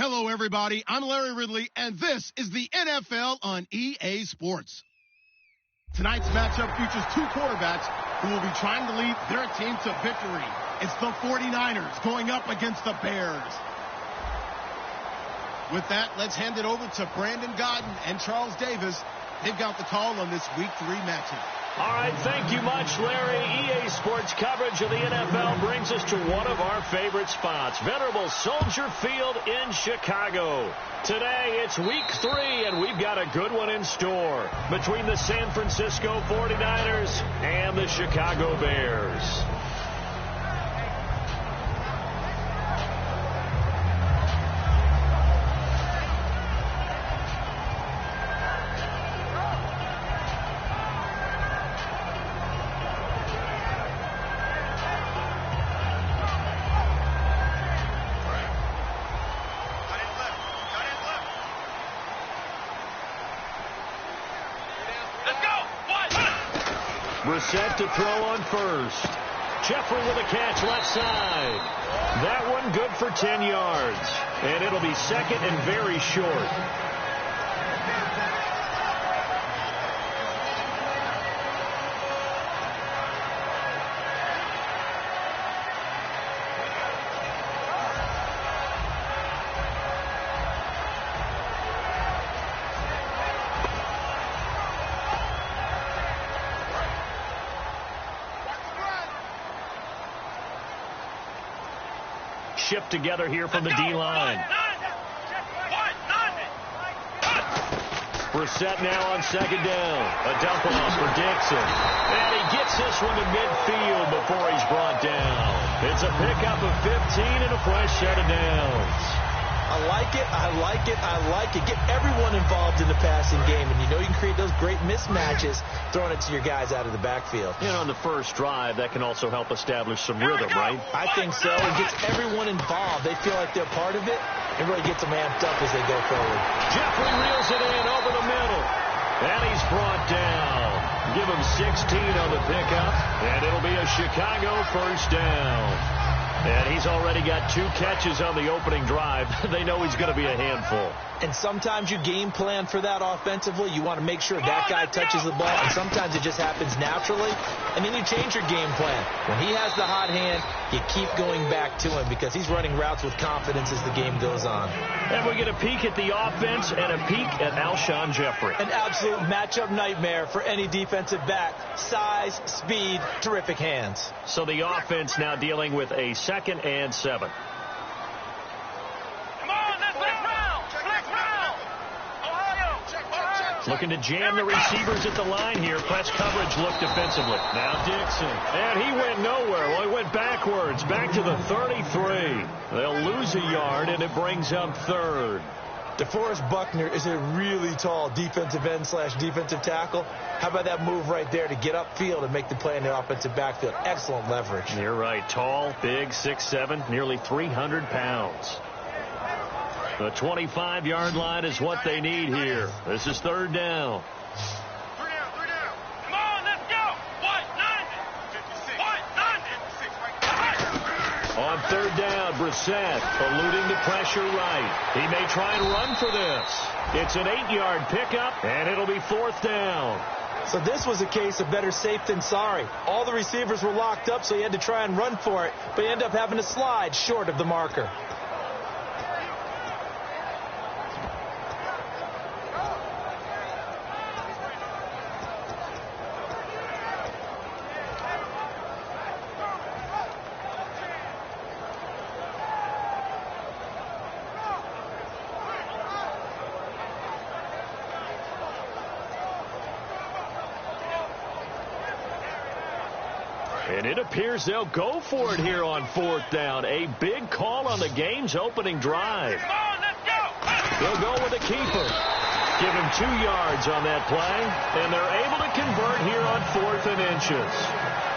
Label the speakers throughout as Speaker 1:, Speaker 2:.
Speaker 1: Hello, everybody. I'm Larry Ridley, and this is the NFL on EA Sports. Tonight's matchup features two quarterbacks who will be trying to lead their team to victory. It's the 49ers going up against the Bears. With that, let's hand it over to Brandon Godden and Charles Davis. They've got the call on this Week 3 matchup.
Speaker 2: All right, thank you much, Larry. EA Sports coverage of the NFL brings us to one of our favorite spots, venerable Soldier Field in Chicago. Today, it's Week 3, and we've got a good one in store between the San Francisco 49ers and the Chicago Bears. Set to throw on first. Jeffrey with a catch left side. That one good for 10 yards. And it'll be second and very short. Shipped together here from the D-line. Brissett now on second down. A dump off for Dixon. And he gets this one to midfield before he's brought down. It's a pickup of 15 and a fresh set of downs.
Speaker 3: I like it, I like it, I like it. Get everyone involved in the passing game, and you know you can create those great mismatches throwing it to your guys out of the backfield.
Speaker 2: And on the first drive, that can also help establish some rhythm, right?
Speaker 3: I think so. It gets everyone involved. They feel like they're part of it. It really gets them amped up as they go forward.
Speaker 2: Jeffrey reels it in over the middle. And he's brought down. Give him 16 on the pickup, and it'll be a Chicago first down. And he's already got 2 catches on the opening drive. They know he's going to be a handful.
Speaker 3: And sometimes you game plan for that offensively. You want to make sure that guy touches the ball. And sometimes it just happens naturally. And then you change your game plan. When he has the hot hand, you keep going back to him because he's running routes with confidence as the game goes on.
Speaker 2: And we get a peek at the offense and a peek at Alshon Jeffrey.
Speaker 3: An absolute matchup nightmare for any defensive back. Size, speed, terrific hands.
Speaker 2: So the offense now dealing with a 2nd and 7. Looking to jam the receivers at the line here. Press coverage looked defensively. Now Dixon. And he went nowhere. Well, he went backwards. Back to the 33. They'll lose a yard, and it brings up 3rd.
Speaker 3: DeForest Buckner is a really tall defensive end / defensive tackle. How about that move right there to get upfield and make the play in the offensive backfield? Excellent leverage.
Speaker 2: You're right. Tall, big, 6'7", nearly 300 pounds. The 25-yard line is what they need here. This is 3rd down.
Speaker 4: 3 down. Come on, let's go. 56.
Speaker 2: On 3rd down, Brissett eluding the pressure right. He may try and run for this. It's an 8-yard pickup, and it'll be 4th down.
Speaker 3: So this was a case of better safe than sorry. All the receivers were locked up, so he had to try and run for it, but he ended up having to slide short of the marker.
Speaker 2: And it appears they'll go for it here on 4th down. A big call on the game's opening drive.
Speaker 4: Come on, let's go.
Speaker 2: They'll go with a keeper. Give him 2 yards on that play, and they're able to convert here on 4th and inches.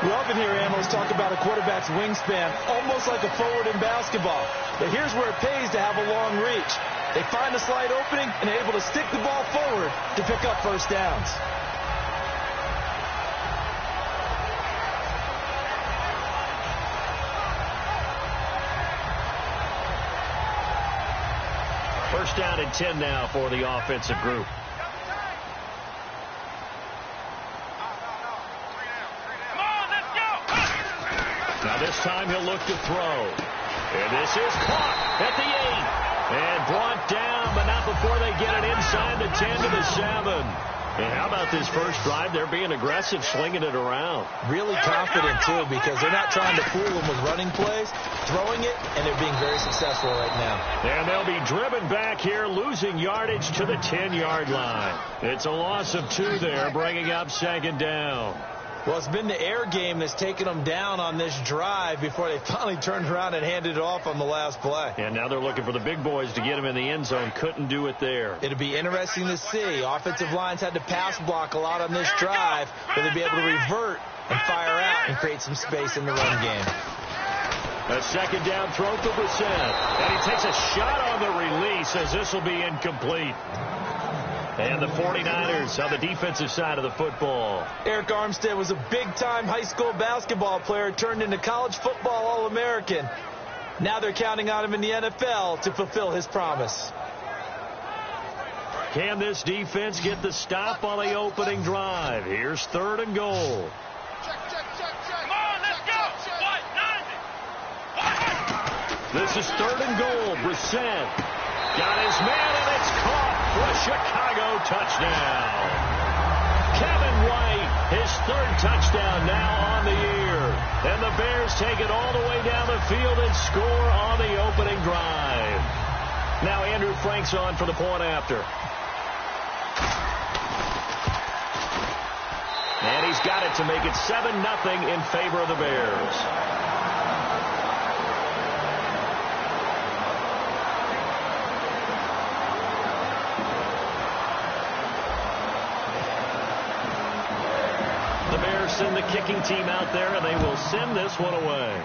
Speaker 3: We often hear analysts talk about a quarterback's wingspan, almost like a forward in basketball. But here's where it pays to have a long reach. They find a slight opening and are able to stick the ball forward to pick up first downs.
Speaker 2: First down and 10 now for the offensive group. Now this time he'll look to throw. And this is caught at the 8. And brought down, but not before they get it inside the 10 to the 7. And how about this first drive? They're being aggressive, slinging it around.
Speaker 3: Really confident, too, because they're not trying to fool them with running plays, throwing it, and they're being very successful right now.
Speaker 2: And they'll be driven back here, losing yardage to the 10-yard line. It's a loss of 2 there, bringing up second down.
Speaker 3: Well, it's been the air game that's taken them down on this drive before they finally turned around and handed it off on the last play.
Speaker 2: And now they're looking for the big boys to get them in the end zone. Couldn't do it there.
Speaker 3: It'll be interesting to see. Offensive lines had to pass block a lot on this drive. Will they be able to revert and fire out and create some space in the run game?
Speaker 2: A second down throw to Brissett. And he takes a shot on the release as this will be incomplete. And the 49ers on the defensive side of the football.
Speaker 3: Eric Armstead was a big-time high school basketball player, turned into college football All-American. Now they're counting on him in the NFL to fulfill his promise.
Speaker 2: Can this defense get the stop on the opening drive? Here's 3rd and goal.
Speaker 4: Come on, let's go.
Speaker 2: This is 3rd and goal. Brissett got his man, and it's caught for a Chicago touchdown. Kevin White, his 3rd touchdown now on the year. And the Bears take it all the way down the field and score on the opening drive. Now Andrew Frank's on for the point after. And he's got it to make it 7-0 in favor of the Bears. The Bears send the kicking team out there, and they will send this one away.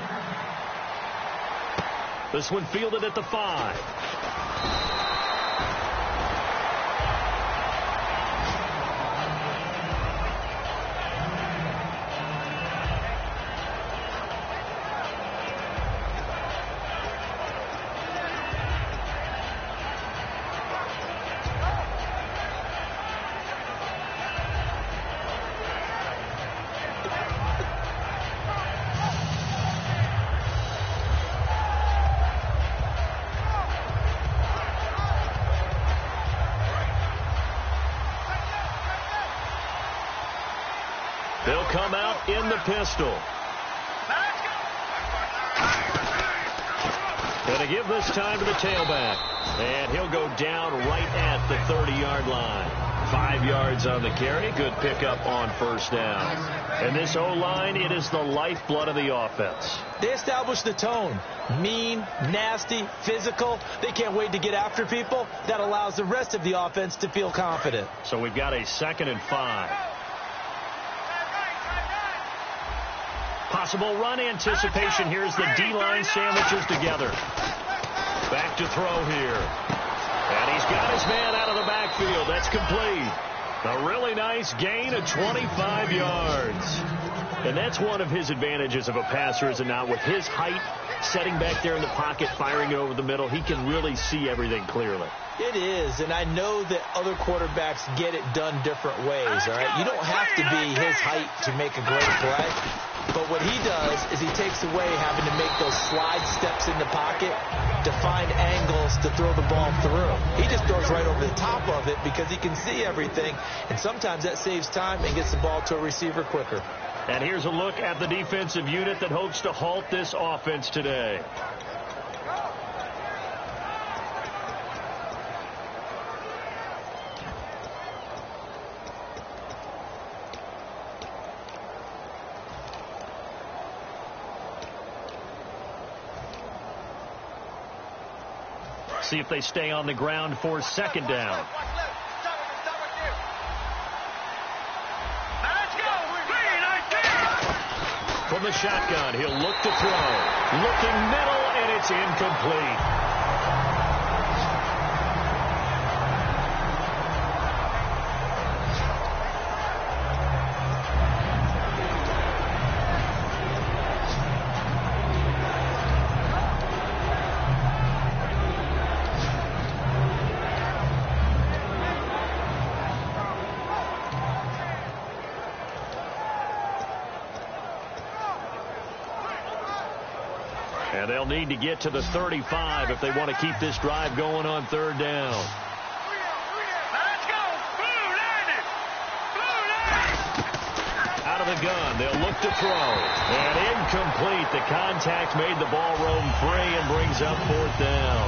Speaker 2: This one fielded at the 5. They'll come out in the pistol. Gonna give this time to the tailback. And he'll go down right at the 30-yard line. 5 yards on the carry. Good pickup on first down. And this O-line, it is the lifeblood of the offense.
Speaker 3: They established the tone. Mean, nasty, physical. They can't wait to get after people. That allows the rest of the offense to feel confident.
Speaker 2: So we've got a 2nd and 5. Possible run anticipation. Here's the D-line sandwiches together. Back to throw here. And he's got his man out of the backfield. That's complete. A really nice gain of 25 yards. And that's one of his advantages of a passer, is it not? With his height, setting back there in the pocket, firing it over the middle, he can really see everything clearly.
Speaker 3: It is, and I know that other quarterbacks get it done different ways, all right? You don't have to be his height to make a great play. But what he does is he takes away having to make those slide steps in the pocket to find angles to throw the ball through. He just throws right over the top of it because he can see everything, and sometimes that saves time and gets the ball to a receiver quicker.
Speaker 2: And here's a look at the defensive unit that hopes to halt this offense today. See if they stay on the ground for second down. From the shotgun, he'll look to throw. Looking middle, and it's incomplete. And they'll need to get to the 35 if they want to keep this drive going on third down.
Speaker 4: Let's go. Blue landed.
Speaker 2: Out of the gun, they'll look to throw. And incomplete. The contact made the ball roam free and brings up fourth down.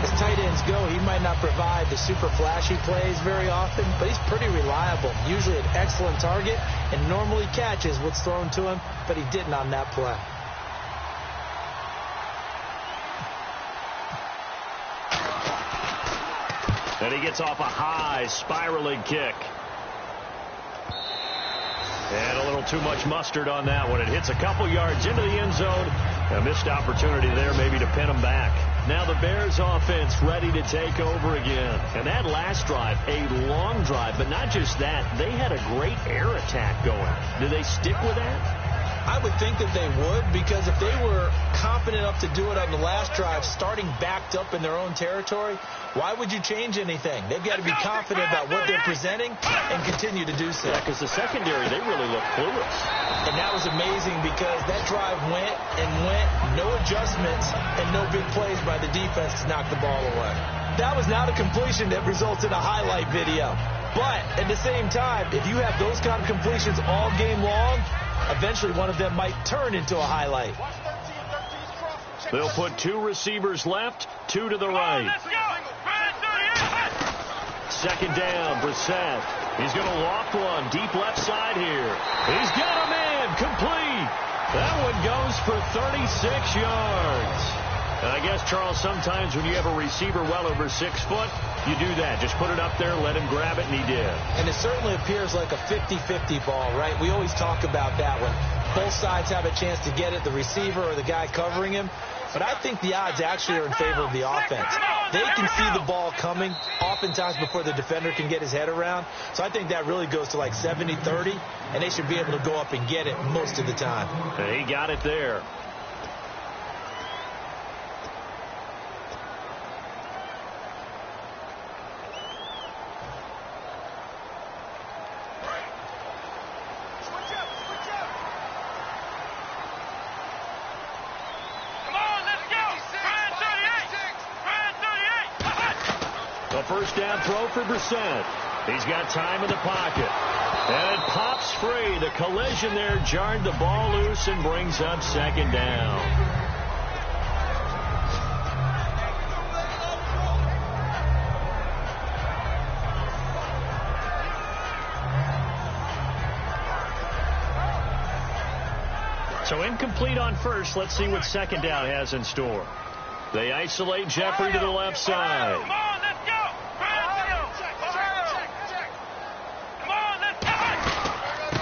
Speaker 3: As tight ends go, he might not provide the super flashy plays very often, but he's pretty reliable. Usually an excellent target and normally catches what's thrown to him, but he didn't on that play.
Speaker 2: And he gets off a high spiraling kick. And a little too much mustard on that one. It hits a couple yards into the end zone. A missed opportunity there maybe to pin him back. Now the Bears offense ready to take over again. And that last drive, a long drive, but not just that. They had a great air attack going. Do they stick with that?
Speaker 3: I would think that they would, because if they were confident enough to do it on the last drive, starting backed up in their own territory, why would you change anything? They've got to be confident about what they're presenting and continue to do so.
Speaker 2: Yeah, because the secondary, they really look clueless.
Speaker 3: And that was amazing because that drive went and went, no adjustments and no big plays by the defense to knock the ball away. That was not a completion that results in a highlight video. But at the same time, if you have those kind of completions all game long, eventually one of them might turn into a highlight.
Speaker 2: They'll put two receivers left, two to the right. Second down, Brissett. He's going to loft one deep left side here. He's got a man, complete. That one goes for 36 yards. And I guess, Charles, sometimes when you have a receiver well over 6 foot, you do that. Just put it up there, let him grab it, and he did.
Speaker 3: And it certainly appears like a 50-50 ball, right? We always talk about that when both sides have a chance to get it, the receiver or the guy covering him. But I think the odds actually are in favor of the offense. They can see the ball coming oftentimes before the defender can get his head around. So I think that really goes to like 70-30, and they should be able to go up and get it most of the time.
Speaker 2: And he got it there. First down throw for Brissett. He's got time in the pocket. And it pops free. The collision there jarred the ball loose and brings up second down. So incomplete on first. Let's see what second down has in store. They isolate Jeffrey to the left side.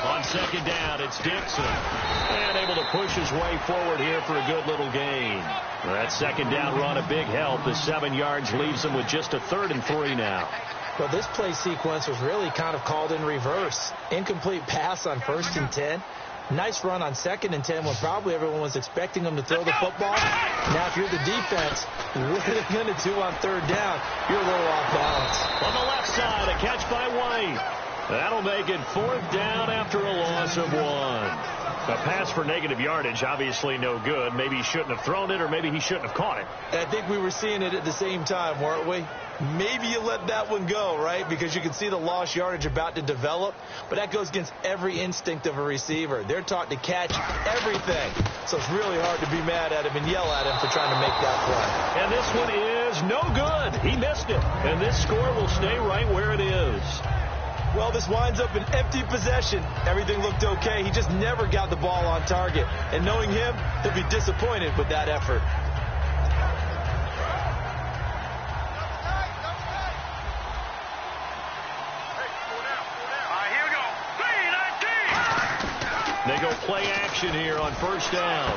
Speaker 2: On second down, it's Dixon. And able to push his way forward here for a good little gain. That second down run, a big help. The 7 yards leaves them with just a 3rd and 3 now.
Speaker 3: Well, this play sequence was really kind of called in reverse. Incomplete pass on 1st and 10. Nice run on 2nd and 10 when probably everyone was expecting them to throw the football. Now, if you're the defense, what are they going to do on 3rd down? You're a little off balance.
Speaker 2: On the left side, a catch by White. That'll make it 4th down after a loss of 1. A pass for negative yardage, obviously no good. Maybe he shouldn't have thrown it, or maybe he shouldn't have caught it.
Speaker 3: I think we were seeing it at the same time, weren't we? Maybe you let that one go, right? Because you can see the lost yardage about to develop. But that goes against every instinct of a receiver. They're taught to catch everything. So it's really hard to be mad at him and yell at him for trying to make that play.
Speaker 2: And this one is no good. He missed it. And this score will stay right where it is.
Speaker 3: Well, this winds up an empty possession. Everything looked okay. He just never got the ball on target. And knowing him, he'll be disappointed with that effort.
Speaker 2: They go play action here on 1st down.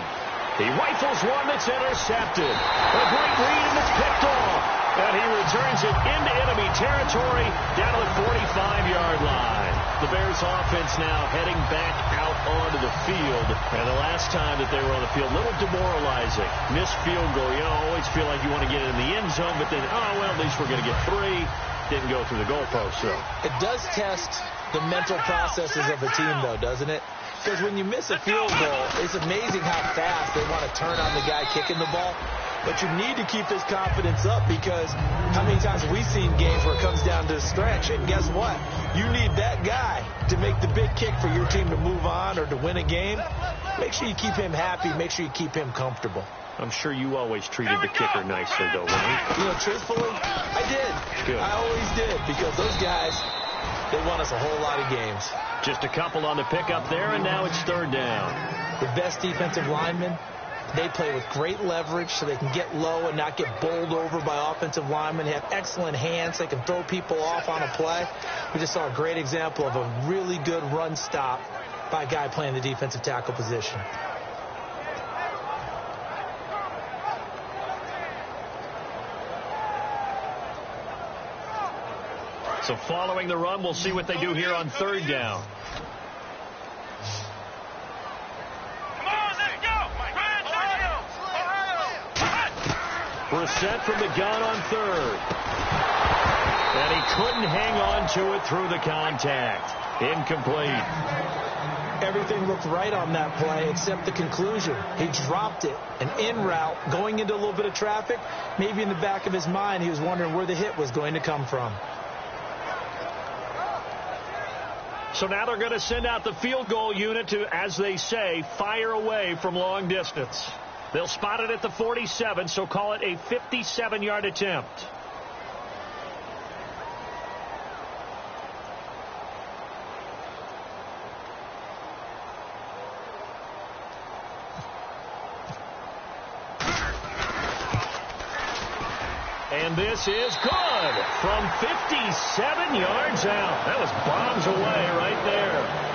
Speaker 2: He rifles one that's intercepted. A great read, and it's picked off. And he returns it into enemy territory down to the 45-yard line. The Bears offense now heading back out onto the field. And the last time that they were on the field, a little demoralizing. Missed field goal. You always feel like you want to get it in the end zone, but then, oh, well, at least we're going to get 3. Didn't go through the goalpost, though.
Speaker 3: It does test the mental processes of a team, though, doesn't it? Because when you miss a field goal, it's amazing how fast they want to turn on the guy kicking the ball. But you need to keep his confidence up, because how many times have we seen games where it comes down to a stretch? And guess what? You need that guy to make the big kick for your team to move on or to win a game. Make sure you keep him happy. Make sure you keep him comfortable.
Speaker 2: I'm sure you always treated the kicker nicely, though, right?
Speaker 3: You know, truthfully, I did.
Speaker 2: Good.
Speaker 3: I always did, because those guys, they won us a whole lot of games.
Speaker 2: Just a couple on the pickup there, and now it's third down.
Speaker 3: The best defensive linemen, they play with great leverage so they can get low and not get bowled over by offensive linemen. They have excellent hands. They can throw people off on a play. We just saw a great example of a really good run stop by a guy playing the defensive tackle position.
Speaker 2: So following the run, we'll see what they do here on third down. Brissett from the gun on third. And he couldn't hang on to it through the contact. Incomplete.
Speaker 3: Everything looked right on that play except the conclusion. He dropped it, an in route, going into a little bit of traffic. Maybe in the back of his mind, he was wondering where the hit was going to come from.
Speaker 2: So now they're going to send out the field goal unit to, as they say, fire away from long distance. They'll spot it at the 47, so call it a 57-yard attempt. And this is good from 57 yards out. That was bombs away right there.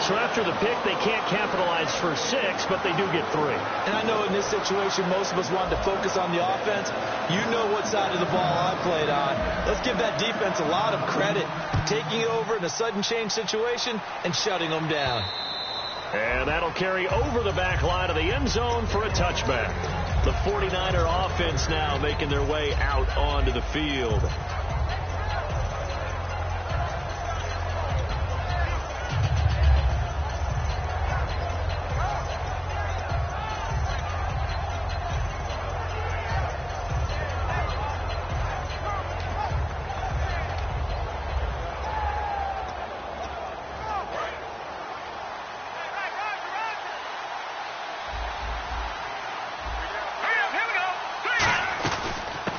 Speaker 2: So after the pick, they can't capitalize for 6, but they do get 3.
Speaker 3: And I know in this situation, most of us wanted to focus on the offense. You know what side of the ball I played on. Let's give that defense a lot of credit, taking it over in a sudden change situation and shutting them down.
Speaker 2: And that'll carry over the back line of the end zone for a touchback. The 49er offense now making their way out onto the field.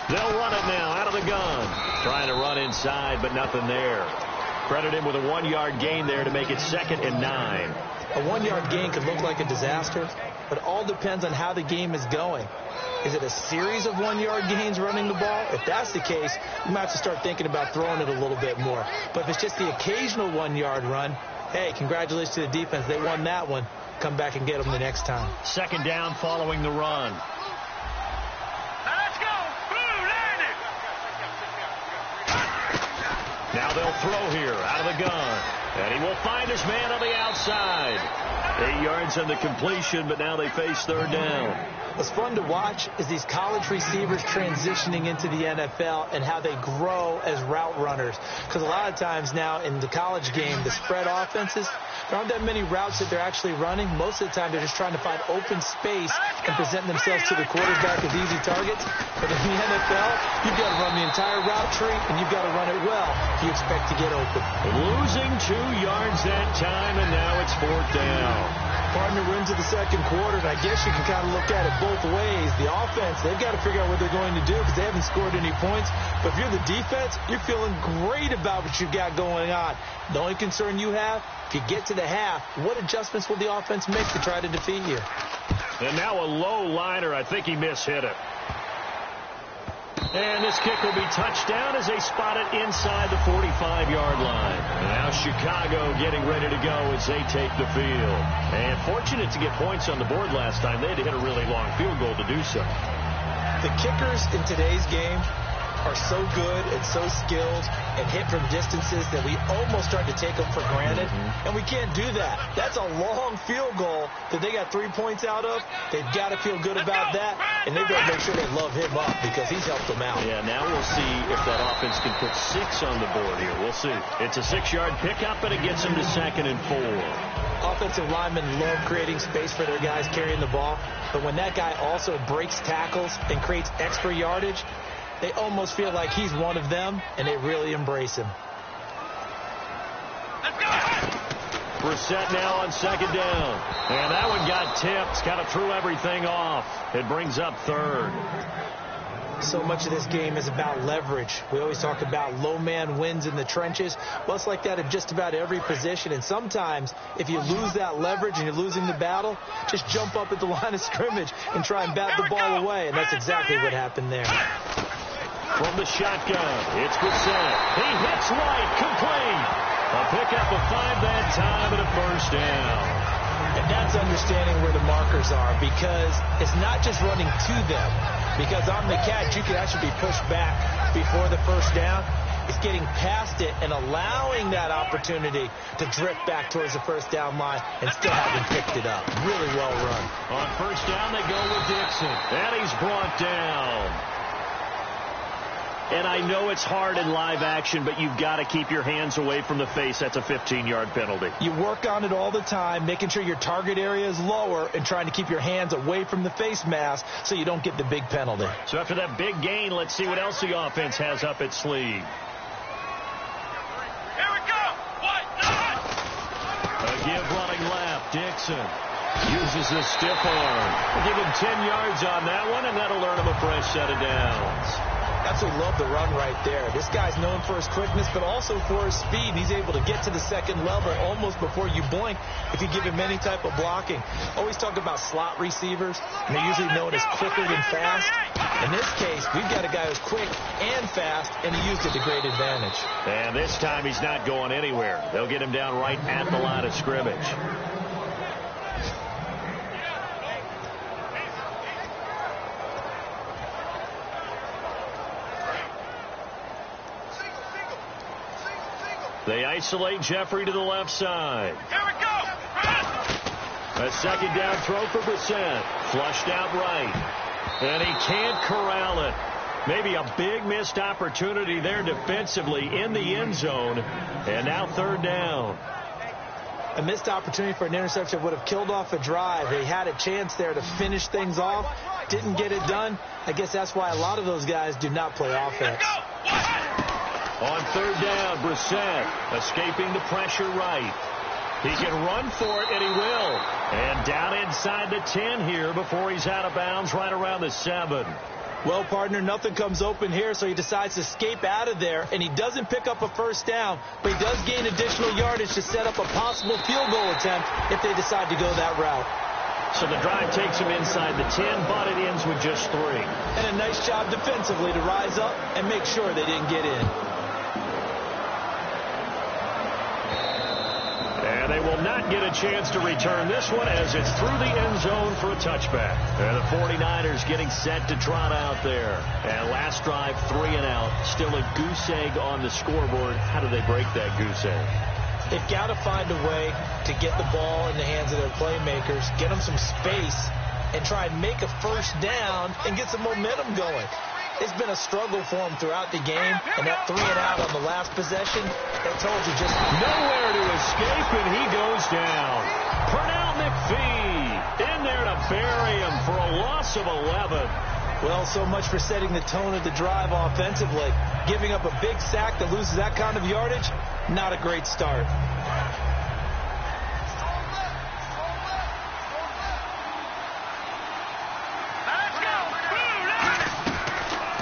Speaker 2: They'll run it now out of the gun. Trying to run inside, but nothing there. Credit him with a 1-yard gain there to make it 2nd and 9.
Speaker 3: A 1-yard gain could look like a disaster, but it all depends on how the game is going. Is it a series of 1-yard gains running the ball? If that's the case, you might have to start thinking about throwing it a little bit more. But if it's just the occasional 1-yard run, hey, congratulations to the defense. They won that one. Come back and get them the next time.
Speaker 2: 2nd down following the run. Now they'll throw here out of the gun. And he will find his man on the outside. 8 yards on the completion, but now they face 3rd down.
Speaker 3: What's fun to watch is these college receivers transitioning into the NFL and how they grow as route runners. Because a lot of times now in the college game, the spread offenses, there aren't that many routes that they're actually running. Most of the time, they're just trying to find open space and present themselves to the quarterback as easy targets. But in the NFL, you've got to run the entire route tree, and you've got to run it well if you expect to get open.
Speaker 2: Losing 2 yards that time, and now it's 4th down.
Speaker 3: Partner, we're into the 2nd quarter, and I guess you can kind of look at it both ways. The offense, they've got to figure out what they're going to do because they haven't scored any points. But if you're the defense, you're feeling great about what you've got going on. The only concern you have, if you get to the half, what adjustments will the offense make to try to defeat you?
Speaker 2: And now a low liner. I think he mishit it. And this kick will be touchdown as they spot it inside the 45-yard line. And now Chicago getting ready to go as they take the field. And fortunate to get points on the board last time. They had to hit a really long field goal to do so.
Speaker 3: The kickers in today's game are so good and so skilled and hit from distances that we almost start to take them for granted. And we can't do that. That's a long field goal that they got 3 points out of. They've got to feel good about that, and they've got to make sure they love him up because he's helped them out.
Speaker 2: Yeah, now we'll see if that offense can put 6 on the board here. We'll see. It's a 6-yard pickup, and it gets them to 2nd and 4.
Speaker 3: Offensive linemen love creating space for their guys carrying the ball, but when that guy also breaks tackles and creates extra yardage, they almost feel like he's one of them, and they really embrace him.
Speaker 4: Let's go!
Speaker 2: Brissett now on second down. And that one got tipped. Kind of threw everything off. It brings up third.
Speaker 3: So much of this game is about leverage. We always talk about low man wins in the trenches. Well, it's like that in just about every position. And sometimes, if you lose that leverage and you're losing the battle, just jump up at the line of scrimmage and try and bat the ball away. And that's exactly what happened there.
Speaker 2: From the shotgun, it's Brissett. He hits right, complete. A pickup of 5 that time and a first down.
Speaker 3: And that's understanding where the markers are, because it's not just running to them. Because on the catch, you can actually be pushed back before the first down. It's getting past it and allowing that opportunity to drift back towards the first down line and still having picked it up. Really well run.
Speaker 2: On first down, they go with Dixon. And he's brought down. And I know it's hard in live action, but you've got to keep your hands away from the face. That's a 15-yard penalty.
Speaker 3: You work on it all the time, making sure your target area is lower and trying to keep your hands away from the face mask so you don't get the big penalty.
Speaker 2: So after that big gain, let's see what else the offense has up its sleeve.
Speaker 4: Here we go! What?
Speaker 2: A give running left. Dixon uses the stiff arm. We'll give him 10 yards on that one, and that'll earn him a fresh set of downs.
Speaker 3: Absolutely love the run right there. This guy's known for his quickness, but also for his speed. He's able to get to the second level almost before you blink if you give him any type of blocking. Always talk about slot receivers, and they're usually known as quicker than fast. In this case, we've got a guy who's quick and fast, and he used it to great advantage.
Speaker 2: And this time he's not going anywhere. They'll get him down right at the line of scrimmage. They isolate Jeffrey to the left side.
Speaker 4: Here we go!
Speaker 2: A second down throw for Brissett. Flushed out right. And he can't corral it. Maybe a big missed opportunity there defensively in the end zone. And now third down.
Speaker 3: A missed opportunity for an interception would have killed off a drive. They had a chance there to finish things off. Didn't get it done. I guess that's why a lot of those guys do not play offense.
Speaker 2: On third down, Brissett escaping the pressure right. He can run for it, and he will. And down inside the 10 here before he's out of bounds right around the 7.
Speaker 3: Well, partner, nothing comes open here, so he decides to escape out of there, and he doesn't pick up a first down, but he does gain additional yardage to set up a possible field goal attempt if they decide to go that route.
Speaker 2: So the drive takes him inside the 10, but it ends with just 3.
Speaker 3: And a nice job defensively to rise up and make sure they didn't get in.
Speaker 2: And they will not get a chance to return this one as it's through the end zone for a touchback. And the 49ers getting set to trot out there. And last drive, 3 and out. Still a goose egg on the scoreboard. How do they break that goose egg?
Speaker 3: They've got to find a way to get the ball in the hands of their playmakers, get them some space, and try and make a first down and get some momentum going. It's been a struggle for him throughout the game, and that 3 and out on the last possession, that told you just
Speaker 2: nowhere to escape, and he goes down. Pernell McPhee in there to bury him for a loss of 11.
Speaker 3: Well, so much for setting the tone of the drive offensively. Giving up a big sack that loses that kind of yardage, not a great start.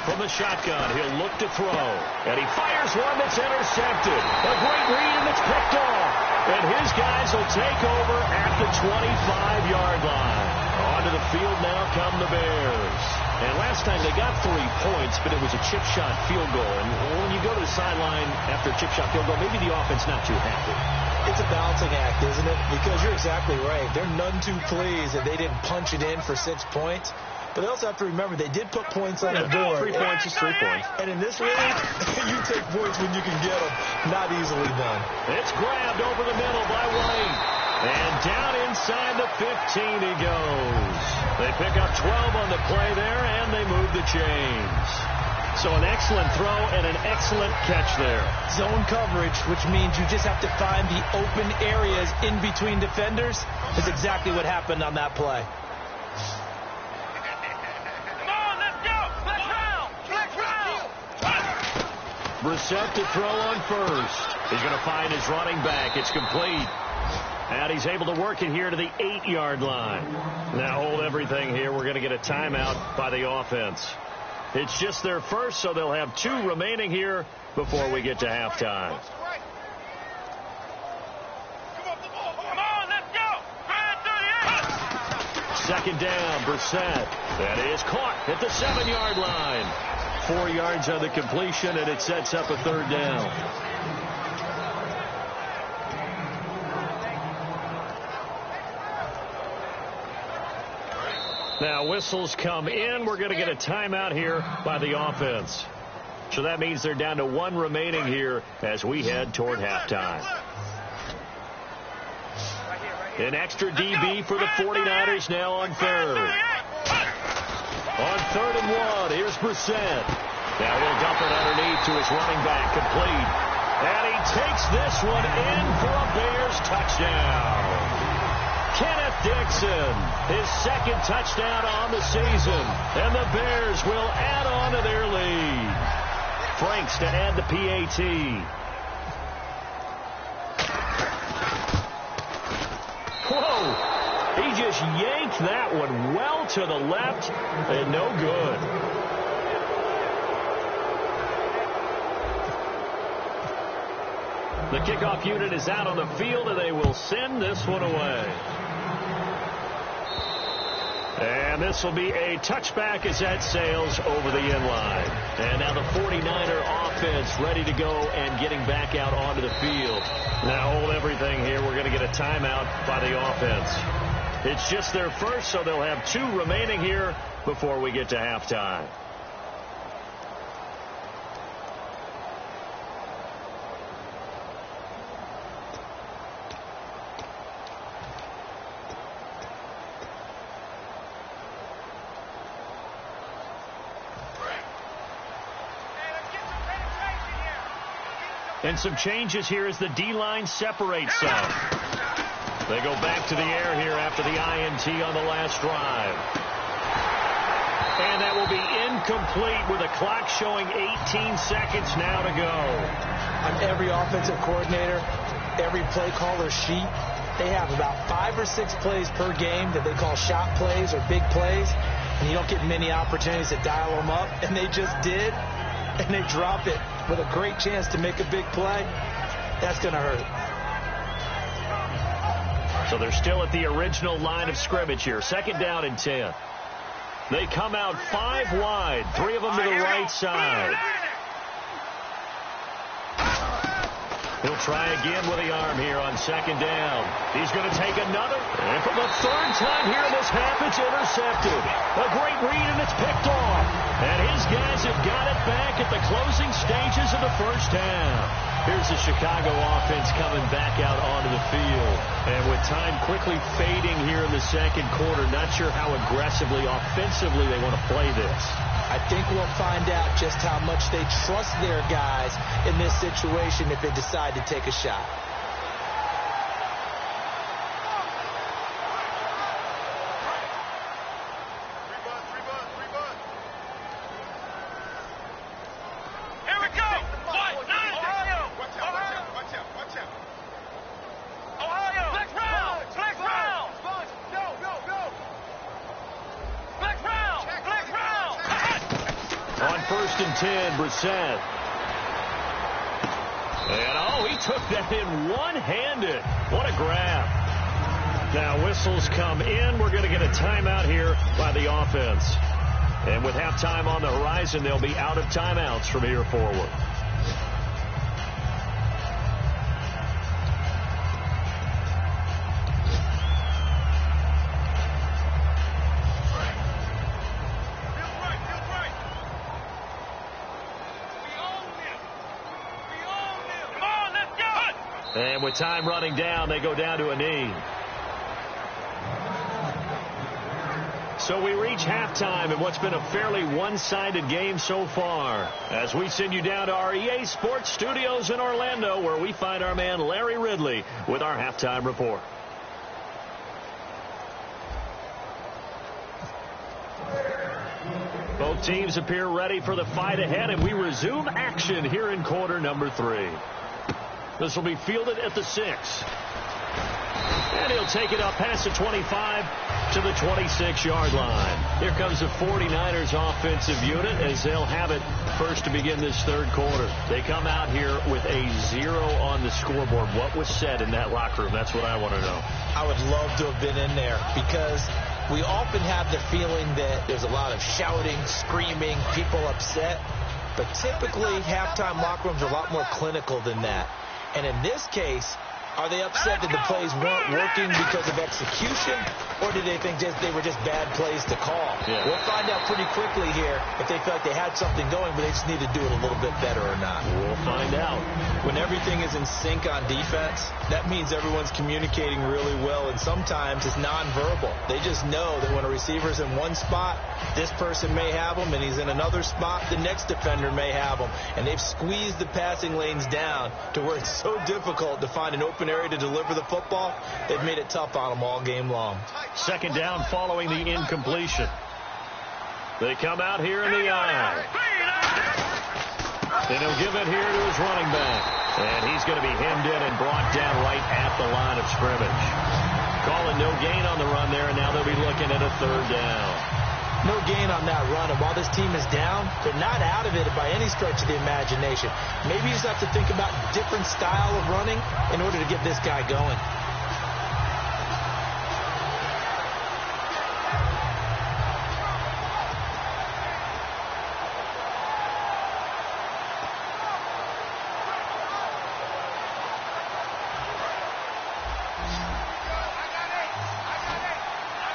Speaker 2: From the shotgun, he'll look to throw. And he fires one that's intercepted. A great read, and it's picked off. And his guys will take over at the 25-yard line. Onto the field now come the Bears. And last time they got 3 points, but it was a chip shot field goal. And when you go to the sideline after a chip shot field goal, maybe the offense not too happy.
Speaker 3: It's a balancing act, isn't it? Because you're exactly right. They're none too pleased that they didn't punch it in for 6 points. But they also have to remember they did put points on the board.
Speaker 2: 3 points is 3 points.
Speaker 3: And in this league, you take points when you can get them. Not easily done.
Speaker 2: It's grabbed over the middle by White. And down inside the 15 he goes. They pick up 12 on the play there, and they move the chains. So an excellent throw and an excellent catch there.
Speaker 3: Zone coverage, which means you just have to find the open areas in between defenders, is exactly what happened on that play.
Speaker 4: Come on, let's go. Let's round.
Speaker 2: Brissett to throw on first. He's going to find his running back. It's complete. And he's able to work it here to the 8-yard line. Now hold everything here. We're going to get a timeout by the offense. It's just their first, so they'll have 2 remaining here before we get to halftime.
Speaker 4: Come on, let's go.
Speaker 2: Second down, Brissett. That is caught at the 7-yard line. 4 yards on the completion, and it sets up a third down. Now whistles come in. We're going to get a timeout here by the offense. So that means they're down to 1 remaining here as we head toward halftime. An extra DB for the 49ers now on third. On 3rd and 1, here's Brissett. Now he'll dump it underneath to his running back, complete. And he takes this one in for a Bears touchdown. Kenneth Dixon, his 2nd touchdown on the season. And the Bears will add on to their lead. Franks to add the PAT. Whoa! He just yanked that one well to the left and no good. The kickoff unit is out on the field, and they will send this one away. And this will be a touchback as that sails over the end line. And now the 49er offense ready to go and getting back out onto the field. Now hold everything here. We're going to get a timeout by the offense. It's just their first, so they'll have 2 remaining here before we get to halftime. And some changes here as the D-line separates some. They go back to the air here after the INT on the last drive. And that will be incomplete with a clock showing 18 seconds now to go.
Speaker 3: On every offensive coordinator, every play caller sheet, they have about 5 or 6 plays per game that they call shot plays or big plays. And you don't get many opportunities to dial them up. And they just did. And they drop it with a great chance to make a big play. That's going to hurt.
Speaker 2: So they're still at the original line of scrimmage here. 2nd down and 10. They come out 5 wide. 3 of them to the right side. He'll try again with the arm here on 2nd down. He's going to take another. And for the 3rd time here in this half, it's intercepted. A great read, and it's picked off. And his guys have got it back at the closing stages of the first half. Here's the Chicago offense coming back out onto the field. And with time quickly fading here in the 2nd quarter, not sure how aggressively, offensively they want to play this.
Speaker 3: I think we'll find out just how much they trust their guys in this situation if they decide to take a shot.
Speaker 2: On 1st and 10, Brissett. And, he took that in one-handed. What a grab. Now whistles come in. We're going to get a timeout here by the offense. And with halftime on the horizon, they'll be out of timeouts from here forward. And with time running down, they go down to a knee. So we reach halftime in what's been a fairly one-sided game so far, as we send you down to our EA Sports Studios in Orlando, where we find our man Larry Ridley with our halftime report. Both teams appear ready for the fight ahead, and we resume action here in quarter number 3. This will be fielded at the 6. And he'll take it up past the 25 to the 26-yard line. Here comes the 49ers offensive unit as they'll have it first to begin this third quarter. They come out here with a 0 on the scoreboard. What was said in that locker room? That's what I want to know.
Speaker 3: I would love to have been in there because we often have the feeling that there's a lot of shouting, screaming, people upset. But typically, halftime locker rooms are a lot more clinical than that. And in this case, are they upset that the plays weren't working because of execution, or do they think they were just bad plays to call?
Speaker 2: Yeah.
Speaker 3: We'll find out pretty quickly here if they feel like they had something going, but they just need to do it a little bit better or not.
Speaker 2: We'll find out.
Speaker 3: When everything is in sync on defense, that means everyone's communicating really well, and sometimes it's nonverbal. They just know that when a receiver's in one spot, this person may have him, and he's in another spot, the next defender may have him. And they've squeezed the passing lanes down to where it's so difficult to find an open area to deliver the football. They've made it tough on them all game long.
Speaker 2: Second down following the incompletion. They come out here in the eye. And he'll give it here to his running back. And he's going to be hemmed in and brought down right at the line of scrimmage. Calling no gain on the run there, and now they'll be looking at a third down.
Speaker 3: No gain on that run, and while this team is down, they're not out of it by any stretch of the imagination. Maybe you just have to think about a different style of running in order to get this guy going.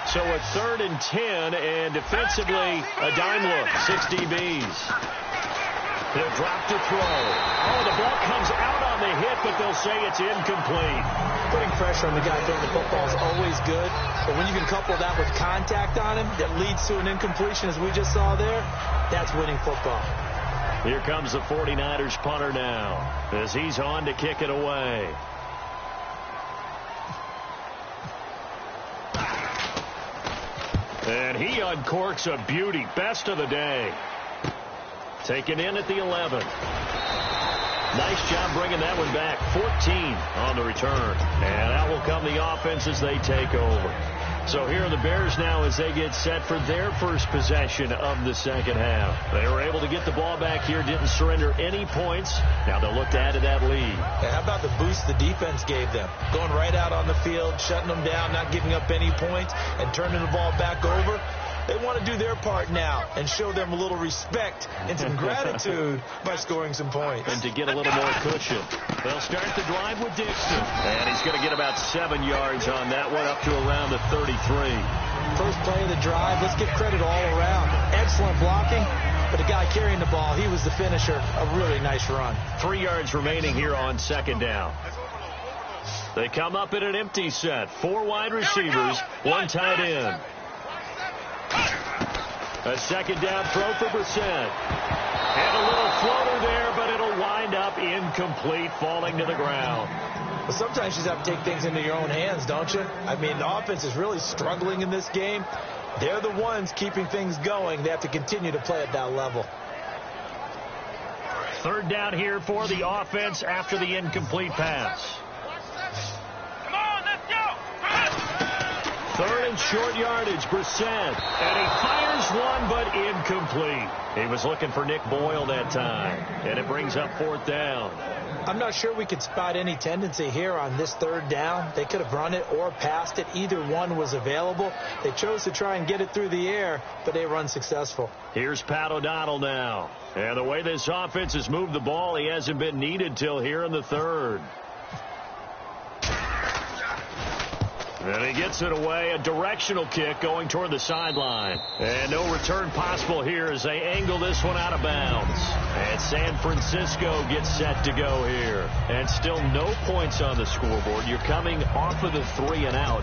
Speaker 2: So a 3rd and 10, and defensively, a dime look, 6 DBs. He'll drop to throw. Oh, the ball comes out on the hit, but they'll say it's incomplete.
Speaker 3: Putting pressure on the guy throwing the football is always good, but when you can couple that with contact on him that leads to an incompletion, as we just saw there, that's winning football.
Speaker 2: Here comes the 49ers punter now, as he's on to kick it away. And he uncorks a beauty. Best of the day. Taken in at the 11. Nice job bringing that one back. 14 on the return. And out will come the offense as they take over. So here are the Bears now as they get set for their first possession of the second half. They were able to get the ball back here, didn't surrender any points. Now they'll look to add to that lead.
Speaker 3: And how about the boost the defense gave them? Going right out on the field, shutting them down, not giving up any points, and turning the ball back over. They want to do their part now and show them a little respect and some gratitude by scoring some points.
Speaker 2: And to get a little more cushion. They'll start the drive with Dixon. And he's going to get about 7 yards on that one, up to around the 33.
Speaker 3: First play of the drive, let's give credit all around. Excellent blocking, but the guy carrying the ball, he was the finisher. A really nice run.
Speaker 2: 3 yards remaining here on second down. They come up in an empty set. 4 wide receivers, 1 tight end. A second down throw for Brissett. And a little floater there, but it'll wind up incomplete, falling to the ground.
Speaker 3: Well, sometimes you just have to take things into your own hands, don't you? I mean, the offense is really struggling in this game. They're the ones keeping things going. They have to continue to play at that level.
Speaker 2: Third down here for the offense after the incomplete pass.
Speaker 4: Come on, let's go.
Speaker 2: 3rd and short yardage, Brissett. And he fires one, but incomplete. He was looking for Nick Boyle that time. And it brings up 4th down.
Speaker 3: I'm not sure we could spot any tendency here on this 3rd down. They could have run it or passed it. Either one was available. They chose to try and get it through the air, but they were unsuccessful.
Speaker 2: Here's Pat O'Donnell now. And the way this offense has moved the ball, he hasn't been needed till here in the 3rd. And he gets it away, a directional kick going toward the sideline. And no return possible here as they angle this one out of bounds. And San Francisco gets set to go here. And still no points on the scoreboard. You're coming off of the 3 and out.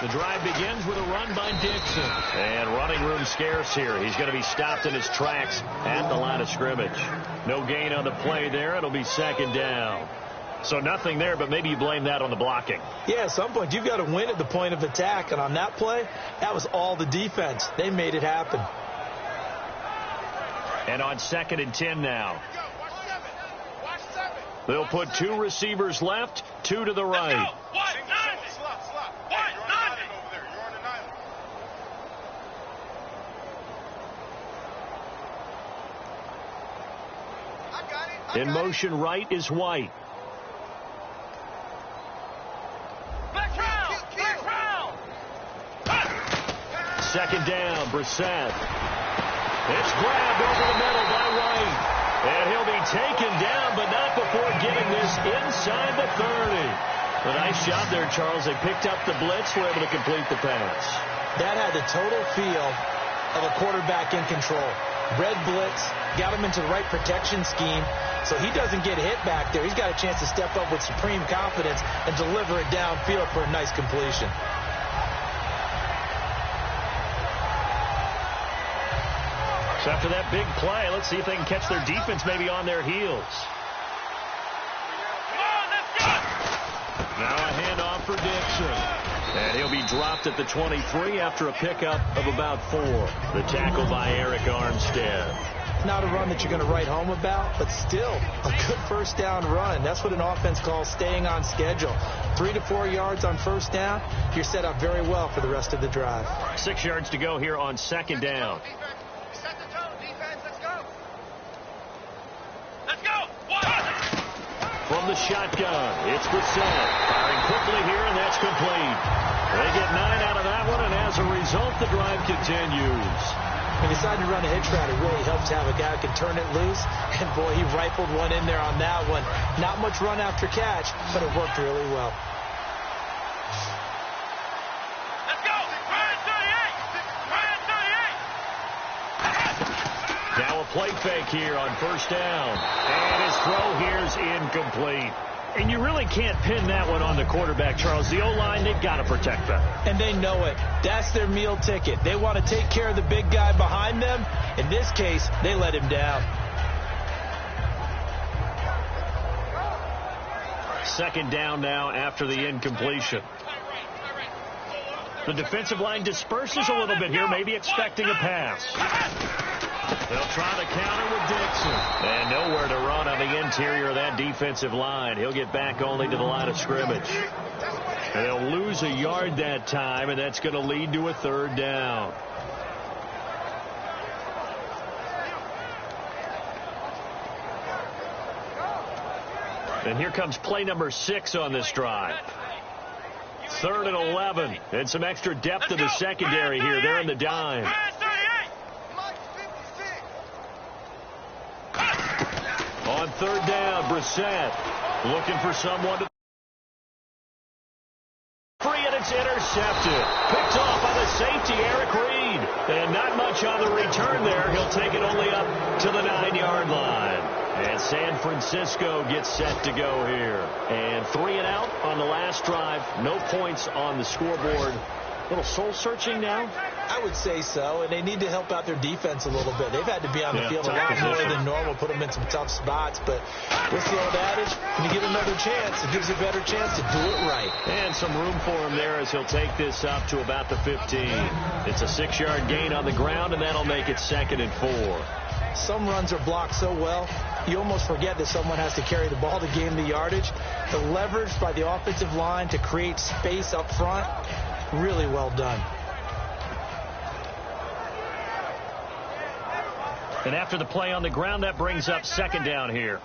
Speaker 2: The drive begins with a run by Dixon. And running room scarce here. He's going to be stopped in his tracks at the line of scrimmage. No gain on the play there. It'll be second down. So nothing there, but maybe you blame that on the blocking.
Speaker 3: Yeah, at some point you've got to win at the point of attack. And on that play, that was all the defense. They made it happen.
Speaker 2: And on 2nd and 10 now. They'll put 2 receivers left, 2 to the right. In motion right is White. Second down, Brissett. It's grabbed over the middle by White. And he'll be taken down, but not before getting this inside the 30. A nice job there, Charles. They picked up the blitz, were able to complete the pass.
Speaker 3: That had the total feel of a quarterback in control. Red blitz, got him into the right protection scheme, so he doesn't get hit back there. He's got a chance to step up with supreme confidence and deliver it downfield for a nice completion.
Speaker 2: So after that big play, let's see if they can catch their defense maybe on their heels. Now a handoff for Dixon. And he'll be dropped at the 23 after a pickup of about 4. The tackle by Eric Armstead.
Speaker 3: Not a run that you're going to write home about, but still a good first down run. That's what an offense calls staying on schedule. 3 to 4 yards on first down, you're set up very well for the rest of the drive.
Speaker 2: 6 yards to go here on 2nd down.
Speaker 4: Set the tone, defense. Let's go. Let's go.
Speaker 2: From the shotgun, it's Brissett. Firing quickly here, and that's complete. They get 9 out of that one, and as a result, the drive continues.
Speaker 3: When you decide to run a hitch route, it really helps to have a guy who can turn it loose. And, boy, he rifled one in there on that one. Not much run after catch, but it worked really well.
Speaker 4: Let's go. Ryan 38.
Speaker 2: Now a play fake here on first down. And his throw here's incomplete. And you really can't pin that one on the quarterback, Charles. The O-line, they've got to protect that.
Speaker 3: And they know it. That's their meal ticket. They want to take care of the big guy behind them. In this case, they let him down.
Speaker 2: Second down now after the incompletion. The defensive line disperses a little bit here, maybe expecting a pass. They'll try to counter with Dixon. And nowhere to run on the interior of that defensive line. He'll get back only to the line of scrimmage. And they'll lose a yard that time, and that's going to lead to a 3rd down. And here comes play number 6 on this drive. 3rd and 11. And some extra depth to the secondary here. They're in the dime. On 3rd down, Brissett looking for someone to free, and it's intercepted. Picked off by the safety, Eric Reed. And not much on the return there. He'll take it only up to the 9-yard line. And San Francisco gets set to go here. And 3 and out on the last drive. No points on the scoreboard. A little soul-searching now?
Speaker 3: I would say so, and they need to help out their defense a little bit. They've had to be on the field a lot more than normal, put them in some tough spots. But what's the old adage? When you get another chance, it gives you a better chance to do it right.
Speaker 2: And some room for him there as he'll take this up to about the 15. It's a 6-yard gain on the ground, and that'll make it 2nd and 4.
Speaker 3: Some runs are blocked so well, you almost forget that someone has to carry the ball to gain the yardage. The leverage by the offensive line to create space up front, really well done.
Speaker 2: And after the play on the ground, that brings up 2nd down here.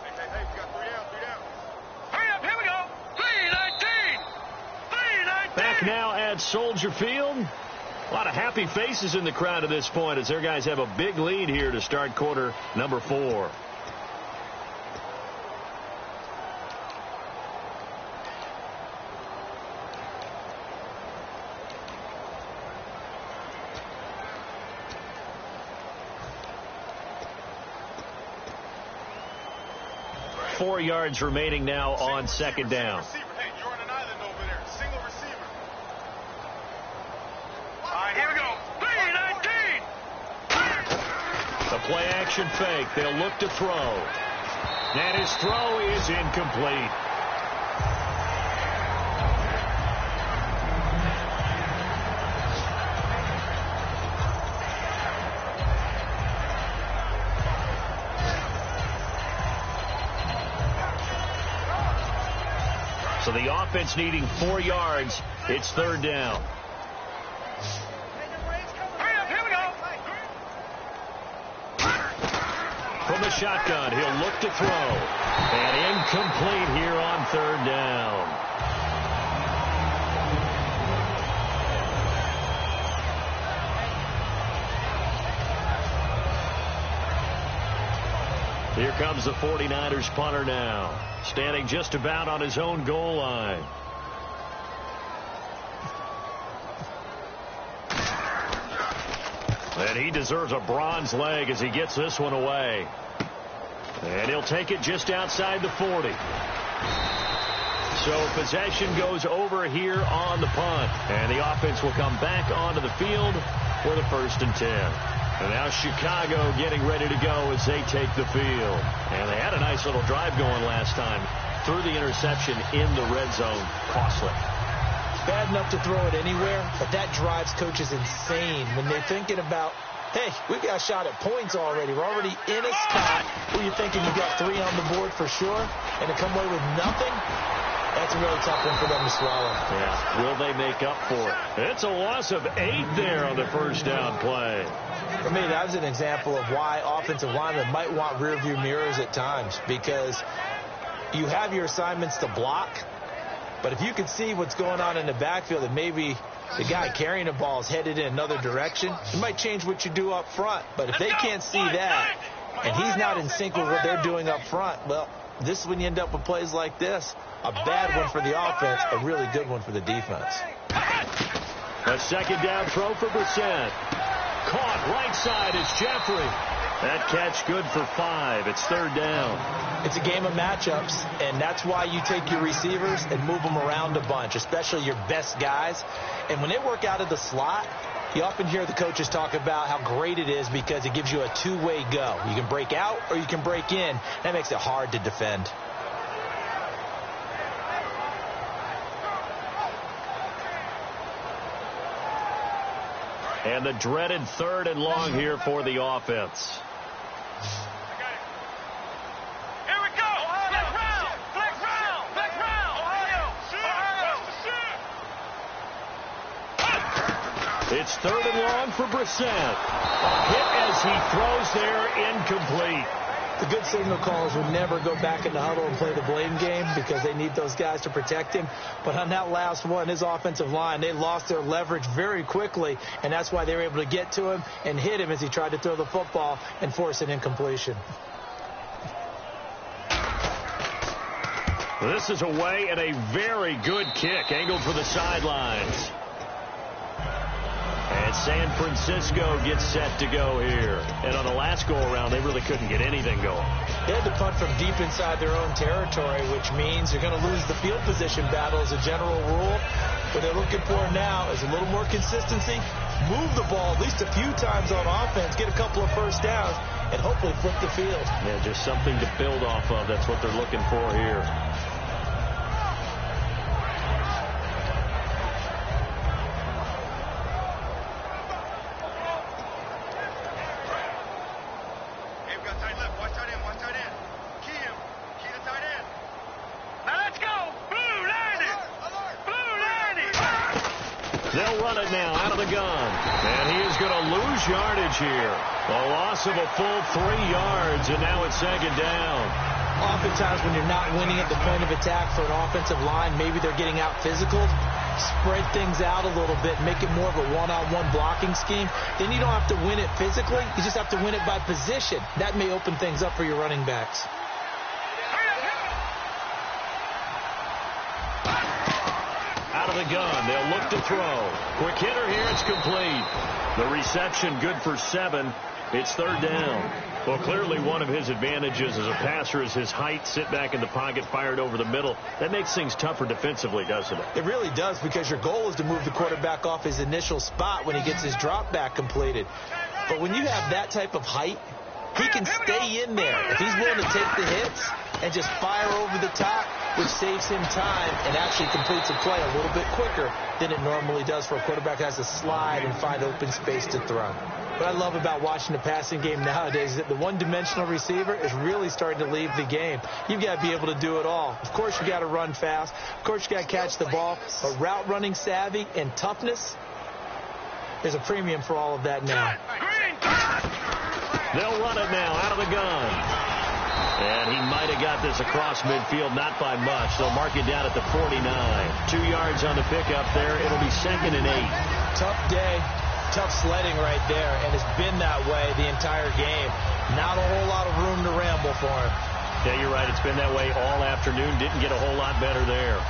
Speaker 4: Hey, we got 3 down. Hurry up, here we go. 3-19.
Speaker 2: Back now at Soldier Field. A lot of happy faces in the crowd at this point as their guys have a big lead here to start quarter number 4. Four yards remaining now on 2nd down.
Speaker 4: Hey, you're on an island over there. Single
Speaker 2: The play action fake. They'll look to throw. And his throw is incomplete. So the offense needing 4 yards. It's third down. From the shotgun, he'll look to throw. And incomplete here on third down. Here comes the 49ers punter now, standing just about on his own goal line. And he deserves a bronze leg as he gets this one away. And he'll take it just outside the 40. So possession goes over here on the punt. And the offense will come back onto the field for the 1st and 10. And now Chicago getting ready to go as they take the field. And they had a nice little drive going last time. Threw the interception in the red zone. Costly.
Speaker 3: Bad enough to throw it anywhere, but that drives coaches insane when they're thinking about, hey, we've got a shot at points already. We're already in a spot where you're thinking you've got 3 on the board for sure, and to come away with nothing, that's a really tough one for them to swallow.
Speaker 2: Yeah, will they make up for it? It's a loss of 8 there on the first down play.
Speaker 3: For me, that was an example of why offensive linemen might want rearview mirrors at times, because you have your assignments to block, but if you can see what's going on in the backfield and maybe the guy carrying the ball is headed in another direction, it might change what you do up front. But if they can't see that and he's not in sync with what they're doing up front, well, this is when you end up with plays like this. A bad one for the offense, a really good one for the defense.
Speaker 2: A second down throw for Brissett. Caught right side is Jeffrey. That catch good for 5. It's third down.
Speaker 3: It's a game of matchups, and that's why you take your receivers and move them around a bunch, especially your best guys. And when they work out of the slot, you often hear the coaches talk about how great it is because it gives you a two-way go. You can break out or you can break in. That makes it hard to defend.
Speaker 2: And the dreaded 3rd and long here for the offense.
Speaker 4: Here we go. Flex round. Ohio.
Speaker 2: It's 3rd and long for Brissett. Hit as he throws there, incomplete.
Speaker 3: The good signal callers would never go back in the huddle and play the blame game because they need those guys to protect him. But on that last one, his offensive line, they lost their leverage very quickly, and that's why they were able to get to him and hit him as he tried to throw the football and force an incompletion.
Speaker 2: This is away and a very good kick, angled for the sidelines. And San Francisco gets set to go here. And on the last go-around, they really couldn't get anything going.
Speaker 3: They had to punt from deep inside their own territory, which means you're going to lose the field position battle as a general rule. What they're looking for now is a little more consistency, move the ball at least a few times on offense, get a couple of first downs, and hopefully flip the field.
Speaker 2: Yeah, just something to build off of. That's what they're looking for here. They'll run it now out of the gun. And he is going to lose yardage here. A loss of a full 3 yards, and now it's second down.
Speaker 3: Oftentimes when you're not winning at the point of attack for an offensive line, maybe they're getting out physical. Spread things out a little bit, make it more of a one-on-one blocking scheme. Then you don't have to win it physically. You just have to win it by position. That may open things up for your running backs.
Speaker 2: Out of the gun, they'll look to throw. Quick hitter here, it's complete. The reception good for 7. It's third down. Well, clearly one of his advantages as a passer is his height. Sit back in the pocket, fired over the middle. That makes things tougher defensively, doesn't it?
Speaker 3: It really does, because your goal is to move the quarterback off his initial spot when he gets his drop back completed. But when you have that type of height he can stay in there. If he's willing to take the hits and just fire over the top, which saves him time and actually completes a play a little bit quicker than it normally does for a quarterback that has to slide and find open space to throw. What I love about watching the passing game nowadays is that the one-dimensional receiver is really starting to leave the game. You've got to be able to do it all. Of course, you got to run fast. Of course, you got to catch the ball. But route running savvy and toughness, there's a premium for all of that now.
Speaker 2: They'll run it now out of the gun. And he might have got this across midfield, not by much. They'll mark it down at the 49. 2 yards on the pickup there. It'll be 2nd and 8.
Speaker 3: Tough day, tough sledding right there, and it's been that way the entire game. Not a whole lot of room to ramble for him.
Speaker 2: Yeah, you're right. It's been that way all afternoon. Didn't get a whole lot better there.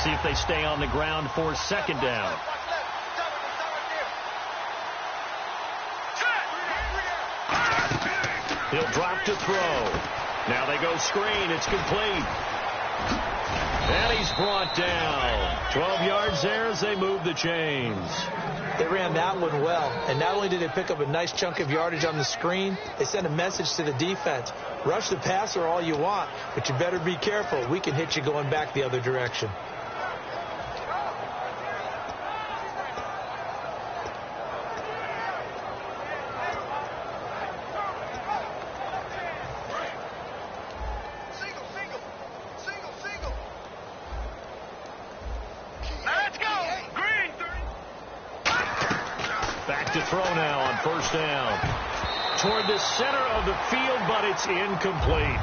Speaker 2: See if they stay on the ground for 2nd down. He'll drop to throw. Now they go screen. It's complete. And he's brought down. 12 yards there as they move the chains.
Speaker 3: They ran that one well. And not only did they pick up a nice chunk of yardage on the screen, they sent a message to the defense. Rush the passer all you want, but you better be careful. We can hit you going back the other direction.
Speaker 2: Throw now on 1st down. Toward the center of the field, but it's incomplete.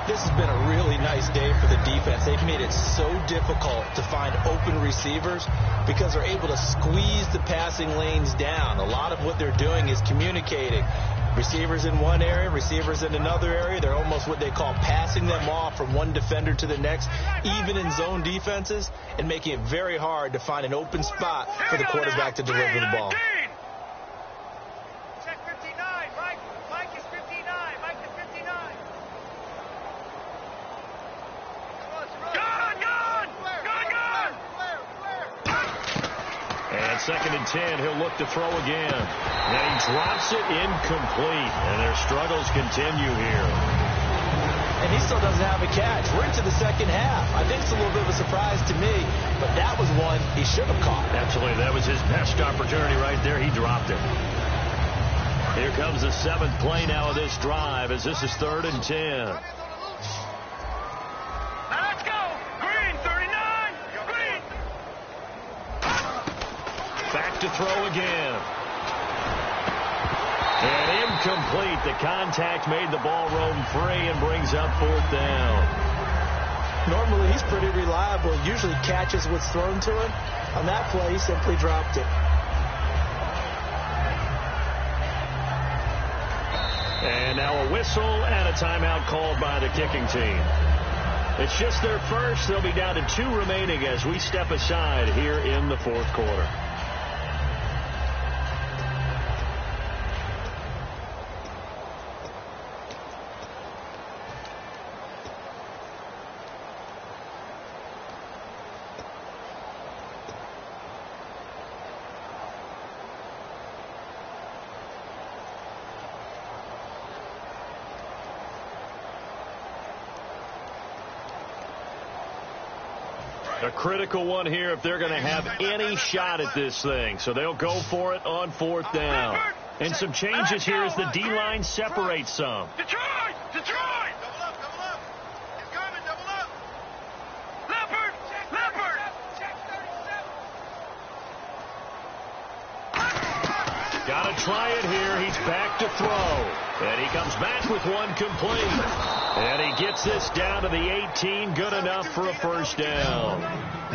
Speaker 3: This has been a really nice day for the defense. They've made it so difficult to find open receivers because they're able to squeeze the passing lanes down. A lot of what they're doing is communicating. Receivers in one area, receivers in another area. They're almost what they call passing them off from one defender to the next, even in zone defenses, and making it very hard to find an open spot for the quarterback to deliver the ball.
Speaker 2: And 2nd and 10, he'll look to throw again. And he drops it incomplete. And their struggles continue here.
Speaker 3: And he still doesn't have a catch. We're into the 2nd half. I think it's a little bit of a surprise to me, but that was one he should have caught.
Speaker 2: Absolutely. That was his best opportunity right there. He dropped it. Here comes the 7th play now of this drive as this is 3rd and 10. To throw again. And incomplete. The contact made the ball roam free and brings up 4th down.
Speaker 3: Normally he's pretty reliable. Usually catches what's thrown to him. On that play, he simply dropped it.
Speaker 2: And now a whistle and a timeout called by the kicking team. It's just their first. They'll be down to 2 remaining as we step aside here in the 4th quarter. A critical one here if they're going to have any shot at this thing. So they'll go for it on 4th down. And some changes here as the D-line separates some.
Speaker 4: Detroit! Double up! He's coming, double up! Leopard! Check 37!
Speaker 2: Got to try it here. He's back to throw. And he comes back with one complete. And he gets this down to the 18. Good enough for a 1st down.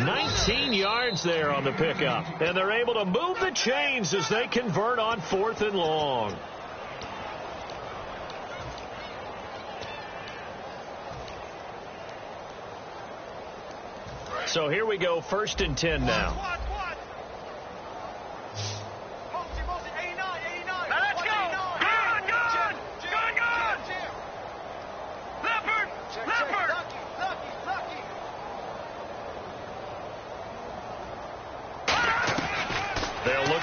Speaker 2: 19 yards there on the pickup. And they're able to move the chains as they convert on 4th and long. So here we go, 1st and 10 now.